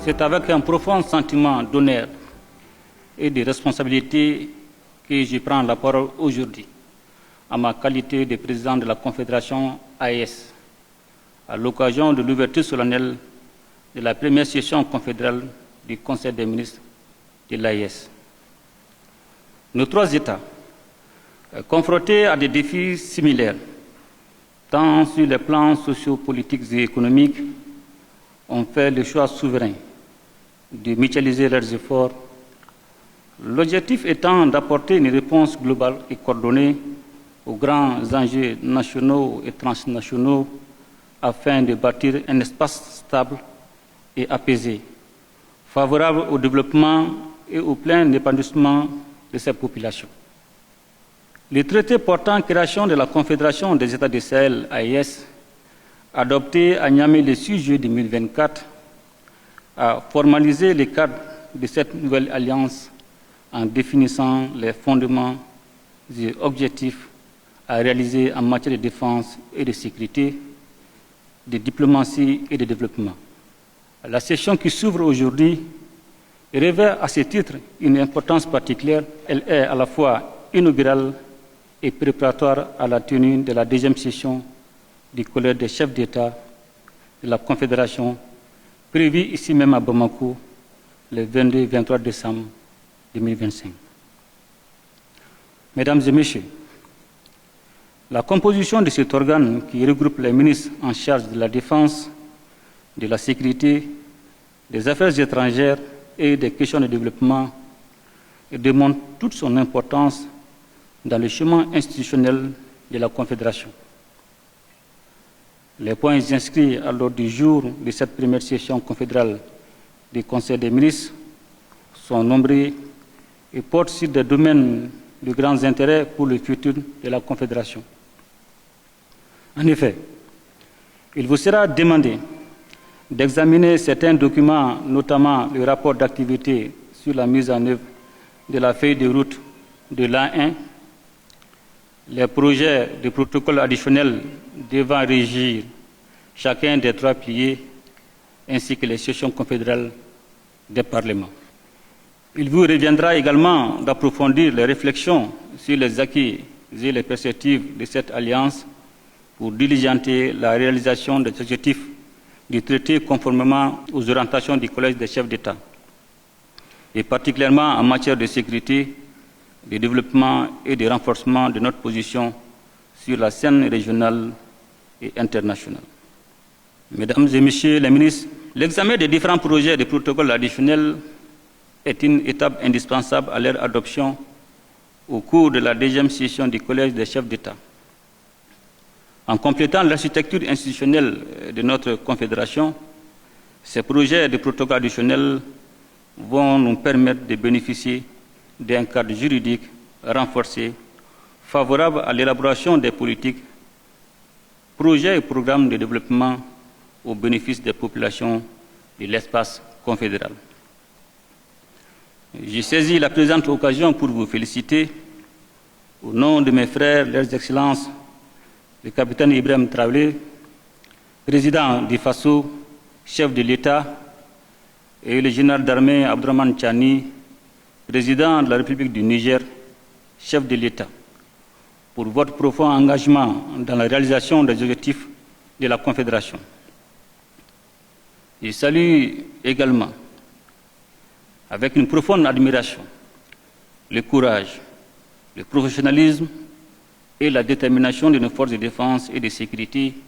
C'est avec un profond sentiment d'honneur et de responsabilité que je prends la parole aujourd'hui, à ma qualité de président de la Confédération AES, à l'occasion de l'ouverture solennelle de la première session confédérale du Conseil des ministres de l'AES. Nos trois États, confrontés à des défis similaires, tant sur les plans sociopolitiques et économiques, ont fait le choix souverain de mutualiser leurs efforts, l'objectif étant d'apporter une réponse globale et coordonnée aux grands enjeux nationaux et transnationaux afin de bâtir un espace stable et apaisé, favorable au développement et au plein épanouissement de ces populations. Le traité portant création de la Confédération des États du Sahel, AES, adopté à Niamey le 6 juillet 2024, a formalisé le cadre de cette nouvelle alliance en définissant les fondements et objectifs à réaliser en matière de défense et de sécurité, de diplomatie et de développement. La session qui s'ouvre aujourd'hui revêt à ce titre une importance particulière. Elle est à la fois inaugurale et préparatoire à la tenue de la deuxième session du Collège des chefs d'État de la Confédération, prévue ici même à Bamako le 22 et 23 décembre 2025. Mesdames et Messieurs, la composition de cet organe qui regroupe les ministres en charge de la défense, de la sécurité, des affaires étrangères et des questions de développement démontre toute son importance dans le chemin institutionnel de la Confédération. Les points inscrits à l'ordre du jour de cette première session confédérale du Conseil des ministres sont nombreux et portent sur des domaines de grands intérêts pour le futur de la Confédération. En effet, il vous sera demandé d'examiner certains documents, notamment le rapport d'activité sur la mise en œuvre de la feuille de route de l'A1, les projets de protocole additionnels devant régir chacun des trois piliers, ainsi que les sessions confédérales des parlements. Il vous reviendra également d'approfondir les réflexions sur les acquis et les perspectives de cette alliance pour diligenter la réalisation des objectifs du traité conformément aux orientations du Collège des chefs d'État, et particulièrement en matière de sécurité, de développement et de renforcement de notre position sur la scène régionale et internationale. Mesdames et Messieurs les ministres, l'examen des différents projets de protocoles additionnels est une étape indispensable à leur adoption au cours de la deuxième session du Collège des chefs d'État. En complétant l'architecture institutionnelle de notre Confédération, ces projets de protocoles additionnels vont nous permettre de bénéficier d'un cadre juridique renforcé, favorable à l'élaboration des politiques, projets et programmes de développement au bénéfice des populations de l'espace confédéral. J'ai saisi la présente occasion pour vous féliciter, au nom de mes frères, leurs excellences, le capitaine Ibrahim Traoré, président du FASO, chef de l'État, et le général d'armée Abdourahmane Tchani, président de la République du Niger, chef de l'État, pour votre profond engagement dans la réalisation des objectifs de la Confédération. Je salue également, avec une profonde admiration, le courage, le professionnalisme et la détermination de nos forces de défense et de sécurité